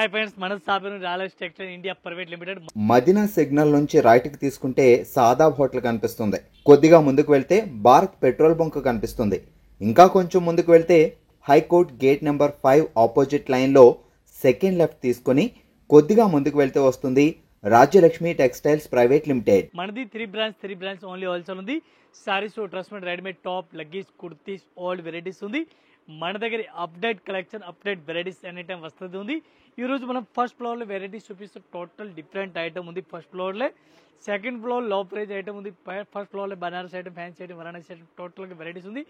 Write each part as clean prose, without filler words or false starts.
Hi friends, మన స్థాపన royals textile India private limited. Madina signal నుంచి రైట్కి తీసుకుంటే సాదాబ్ హోటల్ కనిపిస్తుంది. కొద్దిగా ముందుకు వెళ్తే భారత్ పెట్రోల్ బంక్ కనిపిస్తుంది. ఇంకా కొంచెం ముందుకు వెళ్తే హైకోర్ట్ గేట్ నెంబర్ 5 ఆపోజిట్ లైన్లో సెకండ్ లెఫ్ట్ తీసుకొని కొద్దిగా ముందుకు వెళ్తే వస్తుంది రాజ్యలక్ష్మి టెక్స్టైల్స్ ప్రైవేట్ లిమిటెడ్. మనది త్రీ బ్రాంచ్ ఓన్లీ హోల్సేల్ ఉంది. సారీస్, డ్రెస్మెంట్, readymade, top, luggage, kurtis, old varieties ఉంది. మన దగ్గర update collection, update varieties any time వస్తుంది ఉంది. ఈరోజు మనం ఫస్ట్ ఫ్లోర్లో వెరైటీస్ చూపిస్తాం. టోటల్ డిఫరెంట్ ఐటమ్ ఉంది ఫస్ట్ ఫ్లోర్లో. సెకండ్ ఫ్లోర్ లో ప్రైజ్ ఐటమ్ ఉంది. ఫస్ట్ ఫ్లోర్లో Banaras item, fancy item, Varanasi item, టోటల్గా వెరైటీస్ ఉంది.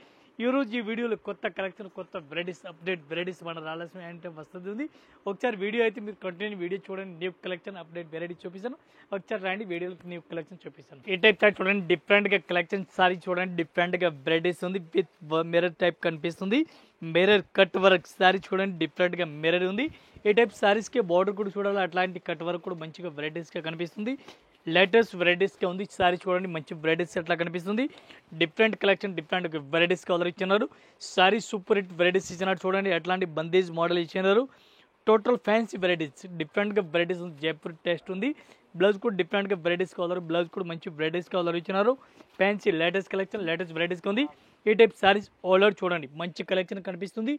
ఈరోజు ఈ వీడియోలో కొత్త కలెక్షన్, కొత్త వెరైటీస్, అప్డేట్ వెరైటీస్ మన రాయలసీమ ఐటమ్ వస్తుంది ఉంది. ఒకసారి వీడియో అయితే మీరు కంటిన్యూ వీడియో చూడండి. న్యూ కలెక్షన్, అప్డేట్ వెరైటీ చూపిస్తాను. ఒకసారి రండి వీడియోలో న్యూ కలెక్షన్ చూపిస్తాను. ఈ టైప్ సారీ చూడండి, డిఫరెంట్గా కలెక్షన్ సారీ చూడండి, డిఫరెంట్గా వెరైటీస్ ఉంది. విత్ మిర్రర్ టైప్ కనిపిస్తుంది. మిర్రర్ కట్ వర్క్ సారీ చూడండి, డిఫరెంట్గా మిర్రర్ ఉంది. ఈ టైప్ సారీస్కి బార్డర్ కూడా చూడాలి, అట్లాంటి కట్ వర్క్ కూడా మంచిగా వెరైటీస్గా కనిపిస్తుంది. లేటెస్ట్ వెరైటీస్గా ఉంది. సారీ చూడండి, మంచి వెరైటీస్ ఎట్లా కనిపిస్తుంది. Different collection, different varieties colour ఇచ్చినారు. సారీ సూపర్ హిట్ వెరైటీస్ ఇచ్చినారు చూడండి, అట్లాంటి బందేజ్ మోడల్ ఇచ్చినారు. టోటల్ ఫ్యాన్సీ వెరైటీస్, డిఫరెంట్గా వెరైటీస్ ఉంది. జైపూర్ టెస్ట్ ఉంది. బ్లౌజ్ కూడా డిఫరెంట్గా వెరైటీస్ కలర్, బ్లౌజ్ కూడా మంచి వెరైటీస్ కలర్ ఇచ్చినారు. ఫ్యాన్సీ లేటెస్ట్ కలెక్షన్, లేటెస్ట్ వెరైటీస్గా ఉంది. ఈ టైప్ సారీస్ ఆల్ ఓవర్ చూడండి, మంచి కలెక్షన్ కనిపిస్తుంది.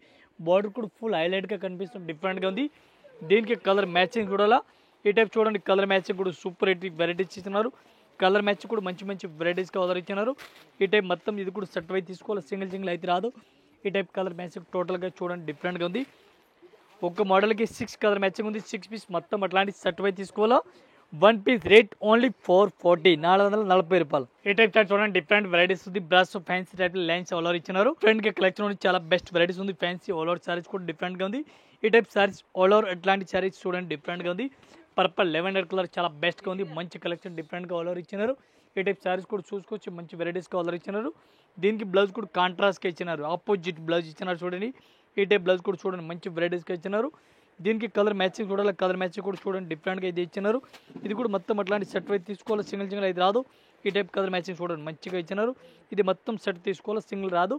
బార్డర్ కూడా ఫుల్ హైలైట్గా కనిపిస్తుంది, డిఫరెంట్గా ఉంది. దీనికి కలర్ మ్యాచింగ్ చూడాలా. ఈ టైప్ చూడండి, కలర్ మ్యాచింగ్ కూడా సూపర్ హిట్ వెరైటీస్ ఇచ్చినారు. కలర్ మ్యాచ్ కూడా మంచి మంచి వెరైటీస్ కలర్ ఇచ్చినారు. ఈ టైప్ మొత్తం ఇది కూడా సెట్ అయి తీసుకోవాలి, సింగిల్ అయితే రాదు. ఈ టైప్ కలర్ మ్యాచింగ్ టోటల్గా చూడండి, డిఫరెంట్గా ఉంది. ఒక మోడల్కి 6 కలర్ మ్యాచింగ్ ఉంది. 6 పీస్ మొత్తం అట్లాంటి సెట్ అయి తీసుకోవాలా. 1 పీస్ రేట్ ఓన్లీ 440, 440 రూపాయలు. ఈ టైప్ చార్ట్ చూడండి, డిఫరెంట్ వెరైటీస్ ఉంది. Brass fancy type lines all over ఇచ్చినారు. ఫ్రెండ్ గా కలెక్షన్ ఉంది, చాలా బెస్ట్ వెరైటీస్ ఉంది. ఫ్యాన్సీ ఆల్ ఓవర్ సారీస్ కూడా డిఫరెంట్ గా ఉంది. ఈ టైప్ సారీస్ ఆల్ ఓవర్ అట్లాంటి సారీస్ చూడండి, డిఫరెంట్ గా ఉంది. పర్పల్ లెవెండర్ కలర్ చాలా బెస్ట్ గా ఉంది. మంచి కలెక్షన్ డిఫరెంట్ గా ఆల్ ఓవర్ ఇచ్చినారు. ఈ టైప్ సారీస్ కూడా చూసుకోవచ్చు, మంచి వెరైటీస్ గా ఆల్ ఓవర్ ఇచ్చినారు. దీనికి బ్లౌజ్ కూడా కాంట్రాస్ట్ గా ఇచ్చినారు, ఆపోజిట్ బ్లౌజ్ ఇచ్చినారు చూడండి. ఈ టైప్ బ్లౌజ్ కూడా చూడండి, మంచి వెరైటీస్ గా ఇచ్చినారు. దీనికి కలర్ మ్యాచింగ్ చూడాలి, కలర్ మ్యాచింగ్ కూడా చూడండి, డిఫరెంట్గా ఇది ఇచ్చినారు. ఇది కూడా మొత్తం అట్లాంటి సెట్ అయితే తీసుకోవాలి, సింగిల్ అయితే రాదు. ఈ టైప్ కలర్ మ్యాచింగ్ చూడండి, మంచిగా ఇచ్చినారు. ఇది మొత్తం సెట్ తీసుకోవాలి, సింగిల్ రాదు.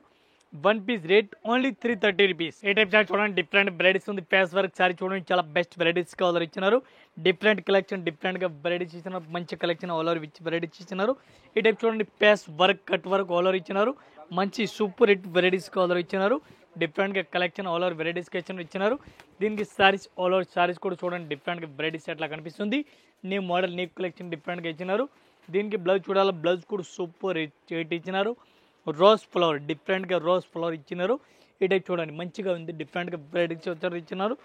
1 పీస్ రేట్ ఓన్లీ 330 రూపీస్. ఈ టైప్ సారీ చూడండి, డిఫరెంట్ వెరైటీస్ ఉంది. ప్యాస్ వర్క్ సారీ చూడండి, చాలా బెస్ట్ వెరైటీస్ కలర్ ఇచ్చినారు. డిఫరెంట్ కలెక్షన్, డిఫరెంట్గా వెరైటీస్ ఇచ్చినారు. మంచి కలెక్షన్ ఆల్ ఓవర్ వెరైటీస్ ఇచ్చినారు. ఈ టైప్ చూడండి, ప్యాస్ work, cut work all over ఇచ్చినారు. మంచి సూపర్ హిట్ వెరైటీస్ కలర్ ఇచ్చినారు. డిఫరెంట్గా కలెక్షన్ ఆల్ ఓవర్ వెరైటీస్ ఇచ్చినారు. దీనికి సారీస్ ఆల్ ఓవర్ సారీస్ కూడా చూడండి, డిఫరెంట్గా వెరైటీస్ ఎట్లా కనిపిస్తుంది. న్యూ మోడల్, న్యూ కలెక్షన్ డిఫరెంట్గా ఇచ్చినారు. దీనికి బ్లౌజ్ చూడాలి, బ్లౌజ్ కూడా సూపర్ హిట్ ఇచ్చినారు. రోజ్ ఫ్లవర్, డిఫరెంట్గా రోజ్ ఫ్లవర్ ఇచ్చినారు. ఈ టైప్ చూడండి, మంచిగా ఉంది. డిఫరెంట్గా వెరైటీస్ ఇచ్చినారు.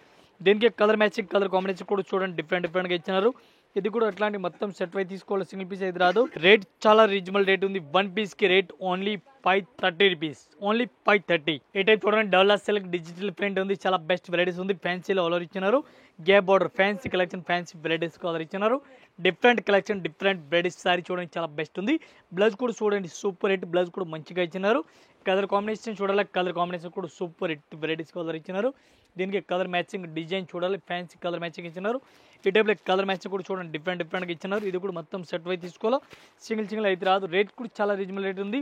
దీనికి కలర్ మ్యాచింగ్, కలర్ కాంబినేషన్ కూడా చూడండి, డిఫరెంట్గా ఇచ్చినారు. ఇది కూడా అట్లాంటి మొత్తం సెట్ అయి తీసుకోవాలి, సింగిల్ పీస్ అయితే రాదు. రేట్ చాలా రీజనబుల్ రేట్ ఉంది. 1 పీస్ కి రేట్ ఓన్లీ 530 రూపీస్, ఓన్లీ 530. ఈ టైప్ చూడండి, డోలా సిల్క్ డిజిటల్ ప్రింట్ ఉంది, చాలా బెస్ట్ వెరైటీస్ ఉంది. ఫ్యాన్సీలో ఆల్ ఓవర్ ఇచ్చినారు. Gap border, fancy collection, fancy varieties colour ఇచ్చినారు. Different collection, different varieties sari చూడండి, చాలా బెస్ట్ ఉంది. బ్లౌజ్ కూడా చూడండి, సూపర్ హిట్ బ్లౌజ్ కూడా మంచిగా ఇచ్చినారు. కలర్ కాంబినేషన్ చూడాలి, కలర్ కాంబినేషన్ కూడా సూపర్ హిట్ వెరైటీస్ కలర్ ఇచ్చినారు. దీనికి కలర్ మ్యాచింగ్ డిజైన్ చూడాలి, ఫ్యాన్సీ కలర్ మ్యాచింగ్ ఇచ్చినారు. ఈ టైప్లో కలర్ మ్యాచింగ్ కూడా చూడండి, డిఫరెంట్గా ఇచ్చినారు. ఇది కూడా మొత్తం సెట్ అయి తీసుకోవాలి, సింగిల్ అయితే రాదు. రేట్ కూడా చాలా రీజనబుల్ రేట్ ఉంది.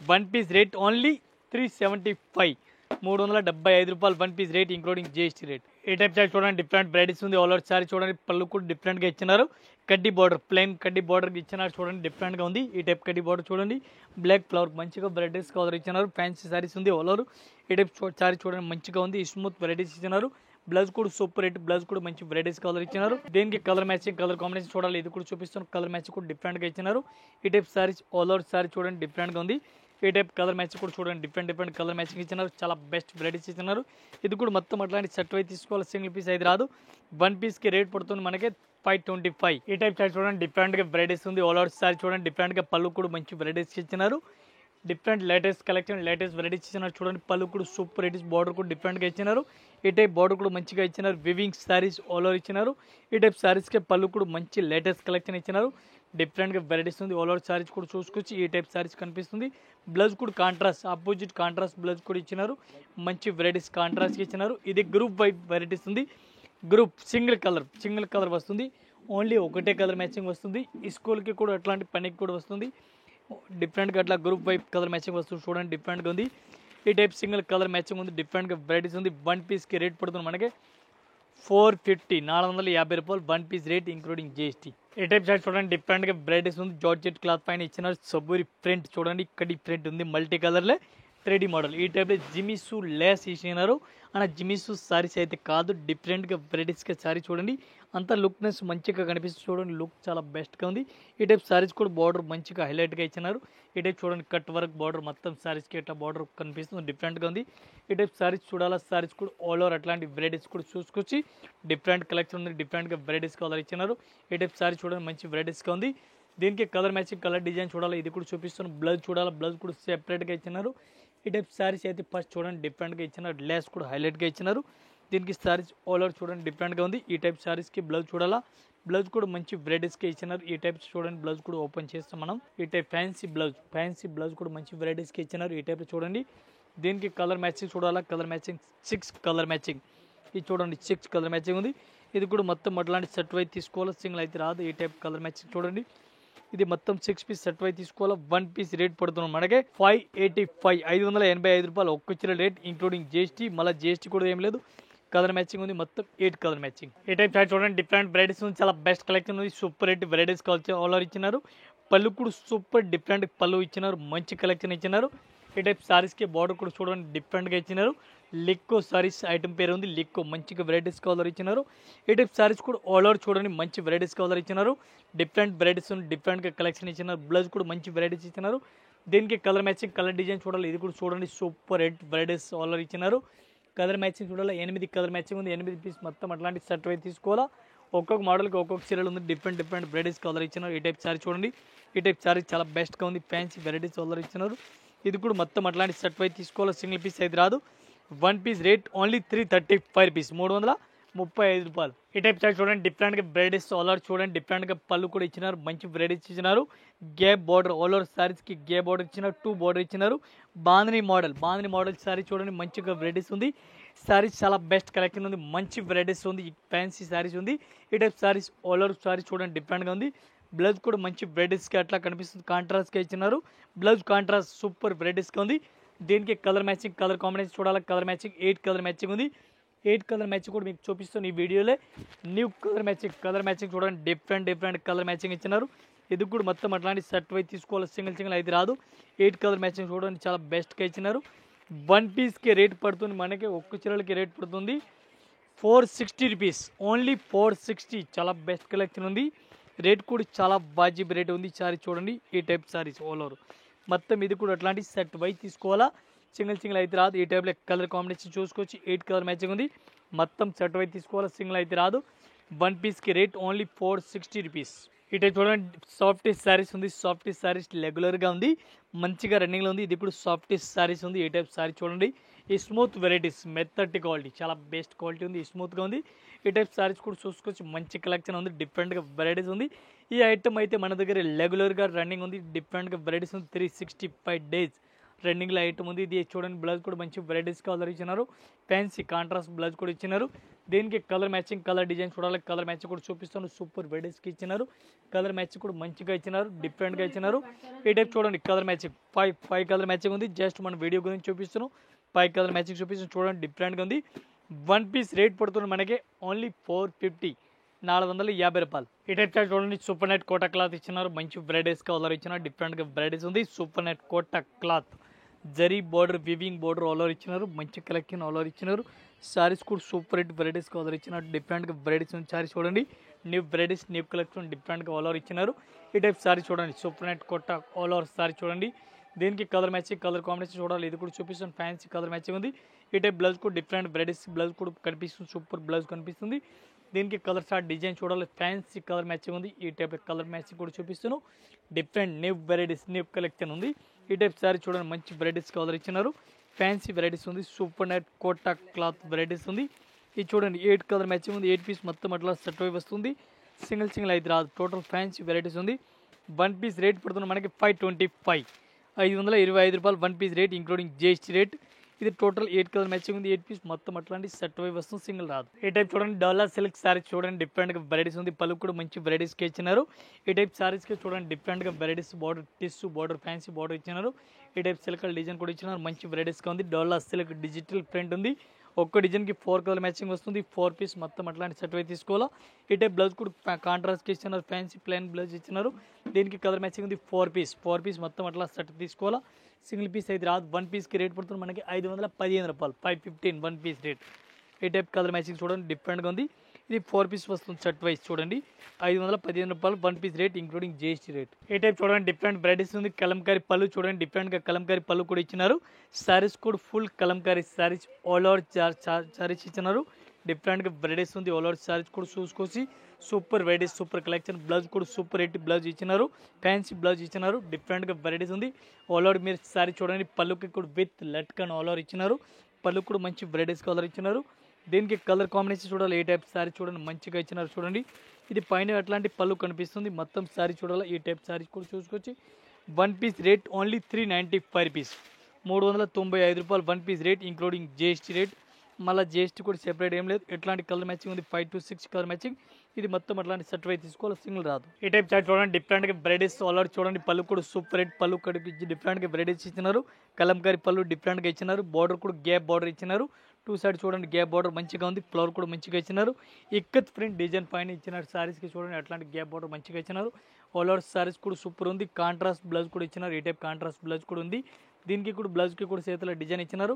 1 పీస్ రేట్ ఓన్లీ 375, 375 రూపాయలు. 1 piece rate including GST rate. ఈ టైప్ సారీ చూడండి, డిఫరెంట్ వెరైటీస్ ఉంది. ఆల్ ఓవర్ సారీ చూడండి, పళ్ళు కూడా డిఫరెంట్గా ఇచ్చినారు. కడ్డీ బార్డర్, ప్లెయిన్ కడ్డీ బార్డర్ ఇచ్చినారు చూడండి, డిఫరెంట్గా ఉంది. ఈ టైప్ కడ్డీ బార్డర్ చూడండి, బ్లాక్ ఫ్లవర్ మంచిగా వెరైటీస్ కలర్ ఇచ్చినారు. ఫ్యాన్సీ సారీస్ ఉంది ఆల్ ఓవర్. ఈ టైప్ సారీ చూడండి, మంచిగా ఉంది. స్మూత్ వెరైటీస్ ఇచ్చినారు. బ్లౌజ్ కూడా సూపర్ హిట్, బ్లౌజ్ కూడా మంచి వెరైటీస్ కలర్ ఇచ్చినారు. దీనికి కలర్ మ్యాచింగ్, కలర్ కాంబినేషన్ చూడాలి, ఇది కూడా చూపిస్తాను. కలర్ మ్యాచింగ్ కూడా డిఫరెంట్గా ఇచ్చినారు. ఈ type saris all over sari చూడండి, డిఫరెంట్గా ఉంది. ఈ టైప్ కలర్ మ్యాచింగ్ కూడా చూడండి, డిఫరెంట్ కలర్ మ్యాచింగ్ ఇచ్చినారు. చాలా బెస్ట్ వెరైటీస్ ఇచ్చినారు. ఇది కూడా మొత్తం అట్లాంటి సెట్ అయి తీసుకోవాలి, సింగిల్ పీస్ అయితే రాదు. 1 పీస్కి రేట్ పడుతుంది మనకి 525. ఈ టైప్ సారీ చూడండి, డిఫరెంట్గా వెరైటీస్ ఉంది. ఆల్ ఓవర్ సారీ చూడండి, డిఫరెంట్గా పళ్ళు కూడా మంచి వెరైటీస్ ఇచ్చినారు. Different latest collection, latest varieties ఇచ్చినారు చూడండి. పళ్ళు కూడా సూపర్ వెరైటీస్, బార్డర్ కూడా డిఫరెంట్గా ఇచ్చినారు. ఈ టైప్ బార్డర్ కూడా మంచిగా ఇచ్చినారు. వివింగ్ సారీస్ ఆల్ ఓవర్ ఇచ్చినారు. ఈ టైప్ సారీస్కి పళ్ళు కూడా మంచి లేటెస్ట్ కలెక్షన్ ఇచ్చినారు. డిఫరెంట్గా వెరైటీస్ ఉంది. ఆల్ ఓవర్ సారీస్ కూడా చూసుకొచ్చి ఈ టైప్ సారీస్ కనిపిస్తుంది. బ్లౌజ్ కూడా కాంట్రాస్ట్, ఆపోజిట్ కాంట్రాస్ట్ బ్లౌజ్ కూడా ఇచ్చినారు. మంచి వెరైటీస్ కాంట్రాస్ట్కి ఇచ్చినారు. ఇది గ్రూప్ వైట్ వెరైటీస్ ఉంది. గ్రూప్ సింగిల్ కలర్ వస్తుంది. ఓన్లీ ఒకటే కలర్ మ్యాచింగ్ వస్తుంది. ఈ స్కూల్కి కూడా అట్లాంటి పనికి కూడా వస్తుంది. డిఫరెంట్గా అట్లా గ్రూప్ వైప్ కలర్ మ్యాచింగ్ వస్తుంది చూడండి, డిఫరెంట్గా ఉంది. ఈ టైప్ సింగిల్ కలర్ మ్యాచింగ్ ఉంది, డిఫరెంట్గా వెరైటీస్ ఉంది. 1 పీస్కి రేట్ పడుతుంది మనకి 450 450 రూపాయలు 1 పీస్ రేట్ ఇంక్లూడింగ్ జిఎస్టీ. ఈ టైప్ షర్ట్ చూడండి డిఫరెంట్గా వెరైటీస్ ఉంది. జార్జెట్ క్లాత్ పైన ఇచ్చిన సబ్బూరి ప్రింట్ చూడండి, ఇక్కడ ప్రింట్ ఉంది మల్టీ కలర్లే 3D మోడల్. ఈ టైప్లో జిమిసు లేస్ ఇచ్చినారు అన్న. జిమిసు సారీస్ అయితే కాదు, డిఫరెంట్గా వెరైటీస్గా సారీ చూడండి, అంత లుక్నెస్ మంచిగా కనిపిస్తుంది చూడండి, లుక్ చాలా బెస్ట్గా ఉంది. ఈ టైప్ సారీస్ కూడా బార్డర్ మంచిగా హైలైట్గా ఇచ్చినారు. ఈ టైప్ చూడండి కట్ వర్క్ బార్డర్ మొత్తం సారీస్కి ఇట్లా బార్డర్ కనిపిస్తుంది, డిఫరెంట్గా ఉంది. ఈ టైప్ సారీస్ చూడాలా, సారీస్ కూడా ఆల్ ఓవర్ అట్లాంటి వెరైటీస్ కూడా చూసుకొచ్చి డిఫరెంట్ కలెక్షన్ ఉంది, డిఫరెంట్గా వెరైటీస్ కలర్ ఇచ్చినారు. ఈ టైప్ సారీ చూడండి మంచి వెరైటీస్గా ఉంది. దీనికి కలర్ మ్యాచింగ్ కలర్ డిజైన్ చూడాలి, ఇది కూడా చూపిస్తున్నాను. బ్లౌజ్ చూడాలి, బ్లౌజ్ కూడా సెపరేట్గా ఇచ్చినారు. ఈ టైప్ సారీస్ అయితే ఫస్ట్ చూడండి డిఫరెంట్గా ఇచ్చినారు, లేస్ కూడా హైలైట్గా ఇచ్చినారు. దీనికి సారీస్ ఆల్ ఓవర్ చూడండి డిఫరెంట్గా ఉంది. ఈ టైప్ సారీస్కి బ్లౌజ్ చూడాలా, బ్లౌజ్ కూడా మంచి వెరైటీస్గా ఇచ్చినారు. ఈ టైప్ చూడండి బ్లౌజ్ కూడా ఓపెన్ చేస్తాం మనం. ఈ టైప్ ఫ్యాన్సీ బ్లౌజ్ కూడా మంచి వెరైటీస్గా ఇచ్చినారు. ఈ టైప్ చూడండి దీనికి కలర్ మ్యాచింగ్ చూడాలా, కలర్ మ్యాచింగ్ 6 కలర్ మ్యాచింగ్. ఇది చూడండి 6 కలర్ మ్యాచింగ్ ఉంది. ఇది కూడా మొత్తం అట్లాంటి సెట్ వైజ్ తీసుకోవాలి, సింగిల్ అయితే రాదు. ఈ టైప్ కలర్ మ్యాచింగ్ చూడండి, ఇది మొత్తం 6 పీస్ సెట్ వైజ్ తీసుకోవాలి. 1 పీస్ రేట్ పడుతున్నాం మనకి 585 585 రూపాయలు ఒక్క చీర రేట్ ఇంక్లూడింగ్ జిఎస్టీ. మళ్ళీ జిఎస్టీ కూడా ఏం లేదు. కలర్ మ్యాచింగ్ ఉంది, మొత్తం 8 కలర్ మ్యాచింగ్. ఈ టైప్ షర్ట్ చూడండి డిఫరెంట్ వెరైటీస్ ఉంది, చాలా బెస్ట్ కలెక్షన్ ఉంది. సూపర్ రేట్ వెరైటీస్ కావచ్చు ఆల్ ఓవర్ ఇచ్చినారు. పళ్ళు కూడా సూపర్ డిఫరెంట్ పళ్ళు ఇచ్చినారు, మంచి కలెక్షన్ ఇచ్చినారు. ఈ టైప్ సారీస్కి బార్డర్ కూడా చూడండి డిఫరెంట్గా ఇచ్చినారు. లిక్కో సారీస్ ఐటమ్ పేరు ఉంది, లిక్కో మంచిగా వెరైటీస్ కలర్ ఇచ్చినారు. ఈ టైప్ సారీస్ కూడా ఆల్ ఓవర్ చూడండి మంచి వెరైటీస్ కలర్ ఇచ్చినారు. డిఫరెంట్ వెరైటీస్ ఉంది, డిఫరెంట్గా కలెక్షన్ ఇచ్చినారు. బ్లౌజ్ కూడా మంచి వెరైటీస్ ఇచ్చినారు. దీనికి కలర్ మ్యాచింగ్ కలర్ డిజైన్ చూడాలి, ఇది కూడా చూడండి super rate varieties all over ఇచ్చినారు. కలర్ మ్యాచింగ్ చూడాలి, 8 కలర్ మ్యాచింగ్ ఉంది. 8 పీస్ మొత్తం అట్లాంటి సెట్ వైజ్ తీసుకోవాలా. ఒక్కొక్క మోడల్కి ఒక్కొక్క చీరలు ఉంది, డిఫరెంట్ వెరైటీస్ కలర్ ఇచ్చినారు. ఈ టైప్ సారీ చూడండి, ఈ టైప్ సారీ చాలా బెస్ట్గా ఉంది, ఫ్యాన్సీ వెరైటీస్ కలర్ ఇచ్చినారు. ఇది కూడా మొత్తం అట్లాంటి సెట్ వైజ్ తీసుకోవాలి, సింగిల్ పీస్ అయితే రాదు. 1 పీస్ రేట్ ఓన్లీ 335 రూపీస్ 335 రూపాయలు. ఈ టైప్ చార్ట్ చూడండి డిఫరెంట్గా వెరైటీస్ ఆల్ ఓవర్ చూడండి, డిఫరెంట్గా పళ్ళు కూడా ఇచ్చినారు, మంచి వెరైటీస్ ఇచ్చినారు. గ్యాప్ బార్డర్ ఆల్ ఓవర్ సారీస్కి గ్యాప్ బార్డర్ ఇచ్చినారు, 2 బార్డర్ ఇచ్చినారు. బాందిని మోడల్ సారీ చూడండి మంచిగా వెరైటీస్ ఉంది. సారీస్ చాలా బెస్ట్ కలెక్షన్ ఉంది, మంచి వెరైటీస్ ఉంది, ఫ్యాన్సీ సారీస్ ఉంది. ఈ type saris all over sari చూడండి డిఫరెంట్గా ఉంది. బ్లౌజ్ కూడా మంచి వెరైటీస్కి అట్లా కనిపిస్తుంది, కాంట్రాస్ట్గా ఇచ్చినారు. బ్లౌజ్ కాంట్రాస్ట్ సూపర్ వెరైటీస్గా ఉంది. దీనికి కలర్ మ్యాచింగ్ కలర్ కాంబినేషన్ చూడాలి, కలర్ మ్యాచింగ్ 8 కలర్ మ్యాచింగ్ ఉంది. 8 కలర్ మ్యాచింగ్ కూడా మీకు చూపిస్తాను ఈ వీడియోలో. న్యూ కలర్ మ్యాచింగ్ చూడండి డిఫరెంట్ కలర్ మ్యాచింగ్ ఇచ్చినారు. ఇది కూడా మొత్తం అట్లాంటి సెట్ వైజ్ తీసుకోవాలి, సింగిల్ అయితే రాదు. 8 కలర్ మ్యాచింగ్ చూడండి చాలా బెస్ట్గా ఇచ్చినారు. 1 పీస్కి రేట్ పడుతుంది మనకి, ఒక్క చీరలకి రేట్ పడుతుంది 460 రూపీస్ ఓన్లీ 460. చాలా బెస్ట్ కలెక్షన్ ఉంది, రేట్ కూడా చాలా వాజిబ్ రేట్ ఉంది. సారీ చూడండి ఈ టైప్ సారీస్ ఆల్ ఓవర్ మొత్తం ఇది కూడా అట్లాంటి సెట్ వైజ్ తీసుకోవాలా, సింగిల్ అయితే రాదు. ఈ టైప్లో కలర్ కాంబినేషన్ చూసుకోవచ్చు, 8 కలర్ మ్యాచింగ్ ఉంది. మొత్తం సెట్ వైజ్ తీసుకోవాలా, సింగిల్ అయితే రాదు. 1 పీస్కి రేట్ ఓన్లీ 460 రూపీస్. ఈ టైప్ చూడండి సాఫ్ట్ సారీస్ ఉంది, సాఫ్ట్ సారీస్ రెగ్యులర్గా ఉంది, మంచిగా రన్నింగ్లో ఉంది. ఇది కూడా సాఫ్ట్ సారీస్ ఉంది. ఈ టైప్ సారీ చూడండి, ఈ స్మూత్ వెరైటీస్ మెత్తటి క్వాలిటీ చాలా బెస్ట్ క్వాలిటీ ఉంది, స్మూత్గా ఉంది. ఈ టైప్ సారీస్ కూడా చూసుకోవచ్చు, మంచి కలెక్షన్ ఉంది, డిఫరెంట్గా వెరైటీస్ ఉంది. ఈ ఐటమ్ అయితే మన దగ్గర రెగ్యులర్గా రన్నింగ్ ఉంది, డిఫరెంట్గా వెరైటీస్ ఉంది. 365 డేస్ రన్నింగ్లో ఐటమ్ ఉంది. ఇది చూడండి బ్లౌజ్ కూడా మంచి వెరైటీస్ కలర్ ఇచ్చినారు, ఫ్యాన్సీ కాంట్రాస్ట్ బ్లౌజ్ కూడా ఇచ్చినారు. దీనికి కలర్ మ్యాచింగ్ కలర్ డిజైన్ చూడాలి, కలర్ మ్యాచింగ్ కూడా చూపిస్తాను, సూపర్ వెరైటీస్కి ఇచ్చినారు. కలర్ మ్యాచింగ్ కూడా మంచిగా ఇచ్చినారు, డిఫరెంట్గా ఇచ్చినారు. ఈ టైప్ చూడండి కలర్ మ్యాచింగ్ 5 కలర్ మ్యాచింగ్ ఉంది. జస్ట్ మన వీడియో గురించి చూపిస్తున్నాను, 5 కలర్ మ్యాచింగ్ చూపిస్తాను చూడండి, డిఫరెంట్గా ఉంది. 1 పీస్ రేట్ పడుతుంది మనకి ఓన్లీ 450 450 రూపాయలు. ఈ టైప్ చార్ట్ చూడండి సూపర్ నెట్ కోటా క్లాత్ ఇచ్చినారు, మంచి వెరైటీస్ కలర్ ఇచ్చినారు, డిఫరెంట్గా వెరైటీస్ ఉంది. Super net Kota cloth zari border weaving border all over ఇచ్చినారు, మంచి కలెక్షన్ ఆల్ ఓవర్ ఇచ్చినారు. సారీస్ కూడా సూపర్ హిట్ వెరైటీస్ కలర్ ఇచ్చినారు, డిఫరెంట్గా వెరైటీస్ ఉంది. సారీ చూడండి న్యూ వెరైటీస్ న్యూ కలెక్షన్ డిఫరెంట్గా ఆల్ ఓవర్ ఇచ్చినారు. ఈ టైప్ సారీ చూడండి super net Kota all over sari చూడండి. దీనికి కలర్ మ్యాచింగ్ కలర్ కాంబినేషన్ చూడాలి, ఇది కూడా చూపిస్తుంది, ఫ్యాన్సీ కలర్ మ్యాచింగ్ ఉంది. ఈ టైప్ బ్లౌజ్ కూడా డిఫరెంట్ వెరైటీస్ బ్లౌజ్ కూడా కనిపిస్తుంది, సూపర్ బ్లౌజ్ కనిపిస్తుంది. దీనికి కలర్ షార్ట్ డిజైన్ చూడాలి, ఫ్యాన్సీ కలర్ మ్యాచింగ్ ఉంది. ఈ టైప్ కలర్ మ్యాచింగ్ కూడా చూపిస్తున్నాను, different new varieties new collection ఉంది. ఈ టైప్ సారీ చూడండి మంచి వెరైటీస్ కలర్ ఇచ్చినారు, ఫ్యాన్సీ వెరైటీస్ ఉంది. Super net Kota cloth varieties ఉంది. ఇది చూడండి 8 కలర్ మ్యాచింగ్ ఉంది. 8 పీస్ మొత్తం అట్లా సెట్ అయి వస్తుంది, సింగిల్ అయితే రాదు. టోటల్ ఫ్యాన్సీ వెరైటీస్ ఉంది. 1 పీస్ రేట్ పడుతుంది మనకి 525 525 రూపాయలు 1 piece rate including GST rate. ఇది టోటల్ 8 కలర్ మ్యాచింగ్ ఉంది. 8 పీస్ మొత్తం అట్లాంటి సెట్ అయి వస్తుంది, సింగిల్ రాదు. ఈ టైప్ చూడండి డాలా సిల్క్ సారీస్ చూడండి డిఫరెంట్గా వెరైటీస్ ఉంది, పలుకు కూడా మంచి వెరైటీస్కి ఇచ్చినారు. ఈ టైప్ సారీస్కి చూడండి డిఫరెంట్గా varieties border tissue border fancy border ఇచ్చినారు. ఈ టైప్ సిల్క్ డిజైన్ కూడా ఇచ్చినారు, మంచి వెరైటీస్గా ఉంది. డాలా సిల్క్ డిజిటల్ ప్రింట్ ఉంది, ఒక్క డిజైన్కి 4 కలర్ మ్యాచింగ్ వస్తుంది. 4 పీస్ మొత్తం అట్లాంటి సెట్ అయితే తీసుకోవాలా. ఈ టైప్ బ్లౌజ్ కూడా కాంట్రాస్ట్కి ఇచ్చినారు, ఫ్యాన్సీ ప్లెయిన్ బ్లౌజ్ ఇచ్చినారు. దీనికి కలర్ మ్యాచింగ్ ఉంది 4 పీస్ మొత్తం అట్లా సెట్ తీసుకోవాలా. సింగిల్ పీస్ అయితే రాదు. 1 పీస్కి రేట్ పడుతుంది మనకి 515 రూపాయలు, 515 1 పీస్ రేట్. ఈ టైప్ కలర్ మ్యాచింగ్ చూడండి డిఫరెంట్గా ఉంది. ఇది 4 పీస్ వస్తుంది సెట్ వైజ్ చూడండి 515 రూపాయలు 1 piece rate including GST rate. ఈ టైప్ చూడండి డిఫరెంట్ వెరైటీస్ ఉంది. కలంకారీ పళ్ళు చూడండి డిఫరెంట్గా కలంకారీ పళ్ళు కూడా ఇచ్చినారు. శారీస్ కూడా full kalamkari saris all over saris ఇచ్చినారు. డిఫరెంట్గా వెరైటీస్ ఉంది. ఆల్ ఓవర్ శారీస్ కూడా చూసుకొచ్చి super varieties, super collection. Blouse కూడా సూపర్ రేట్ బ్లౌజ్ ఇచ్చినారు, ఫ్యాన్సీ బ్లౌజ్ ఇచ్చినారు. డిఫరెంట్గా వెరైటీస్ ఉంది. ఆల్ ఓవర్ మీరు శారీ చూడండి పళ్ళుకి కూడా విత్ లట్కన్ ఆల్ ఓవర్ ఇచ్చినారు. పళ్ళు కూడా మంచి వెరైటీస్ కలర్ ఇచ్చినారు. దీనికి కలర్ కాంబినేషన్ చూడాలి. ఏ టైప్ శారీ చూడండి మంచిగా ఇచ్చినారు చూడండి. ఇది పైన అట్లాంటి పళ్ళు కనిపిస్తుంది. మొత్తం శారీ చూడాలి. ఈ టైప్ శారీ కూడా చూసుకొచ్చి 1 పీస్ రేట్ ఓన్లీ 395 రూపీస్, 395 రూపాయలు 1 piece rate including GST rate. మళ్ళీ జిఎస్టీ కూడా సెపరేట్ ఏం లేదు. ఎట్లాంటి కలర్ మ్యాచింగ్ ఉంది 5 to 6 కలర్ మ్యాచింగ్. ఇది మొత్తం అట్లాంటి సెట్ అయితే తీసుకోవాలి, సింగిల్ రాదు. ఈ టైప్ చార్ట్ చూడండి డిఫరెంట్గా వెరైటీస్ ఆల్రెడీ చూడండి. పళ్ళు కూడా సూపర్ రేట్ పళ్ళు కడిగి డిఫరెంట్గా వెరైటీస్ ఇచ్చినారు. కలంకారీ పళ్ళు డిఫరెంట్గా ఇచ్చినారు. బార్డర్ కూడా గ్యాప్ బార్డర్ ఇచ్చినారు. 2 సైడ్ చూడండి గ్యాప్ బార్డర్ మంచిగా ఉంది. ఫ్లవర్ కూడా మంచిగా ఇచ్చినారు. ఇక్కత్ ప్రింట్ డిజైన్ పైన ఇచ్చినారు. శారీస్కి చూడండి అట్లాంటి గ్యాప్ బార్డర్ మంచిగా ఇచ్చినారు. ఆల్ ఓవర్ శారీస్ కూడా సూపర్ ఉంది. కాంట్రాస్ట్ బ్లౌజ్ కూడా ఇచ్చినారు. ఈ టైప్ కాంట్రాస్ట్ బ్లౌజ్ కూడా ఉంది. దీనికి కూడా బ్లౌజ్కి కూడా చేతిలో డిజైన్ ఇచ్చినారు.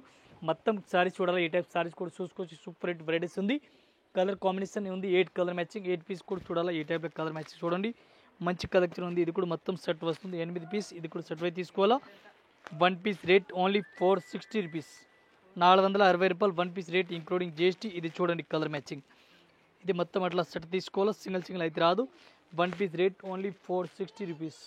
మొత్తం శారీస్ చూడాలి. ఈ టైప్ శారీస్ కూడా చూసుకొచ్చి సూపర్ రేట్ వెరైటీస్ ఉంది. కలర్ కాంబినేషన్ ఉంది. 8 కలర్ మ్యాచింగ్, 8 పీస్ కూడా చూడాలి. ఈ టైప్ కలర్ మ్యాచింగ్ చూడండి మంచి కలెక్షన్ ఉంది. ఇది కూడా మొత్తం సెట్ వస్తుంది 8 పీస్. ఇది కూడా సెట్ అయితే తీసుకోవాలా. 1 పీస్ రేట్ ఓన్లీ 460 రూపీస్, 460 రూపాయలు 1 పీస్ రేట్ ఇంక్లూడింగ్ జిఎస్టీ. ఇది చూడండి కలర్ మ్యాచింగ్. ఇది మొత్తం అట్లా సెట్ తీసుకోవాలా, సింగిల్ అయితే రాదు. 1 పీస్ రేట్ ఓన్లీ 460 రూపీస్.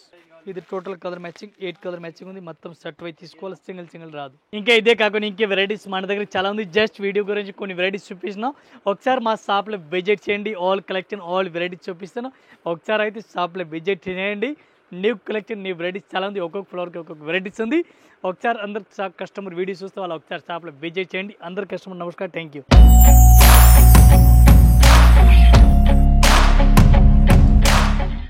ఇది total colour matching 8 colour matching ఉంది. మొత్తం సెట్ అయితే తీసుకోవాలి, సింగిల్ రాదు. ఇంకా ఇదే కాకుండా ఇంకే వెరైటీస్ మన దగ్గర చాలా ఉంది. జస్ట్ వీడియో గురించి కొన్ని వెరైటీస్ చూపిస్తున్నాం. ఒకసారి మా షాప్లో విజిట్ చేయండి. ఆల్ కలెక్షన్ ఆల్ వెరైటీస్ చూపిస్తాను. ఒకసారి అయితే షాప్లో విజిట్ చేయండి. న్యూ కలెక్షన్ న్యూ వెరైటీస్ చాలా ఉంది. ఒక్కొక్క ఫ్లోర్కి ఒక్కొక్క వెరైటీస్ ఉంది. ఒకసారి అందరు కస్టమర్ వీడియో చూస్తే వాళ్ళు ఒకసారి షాప్లో విజిట్ చేయండి. అందరు కస్టమర్ నమస్కారం, థ్యాంక్ యూ.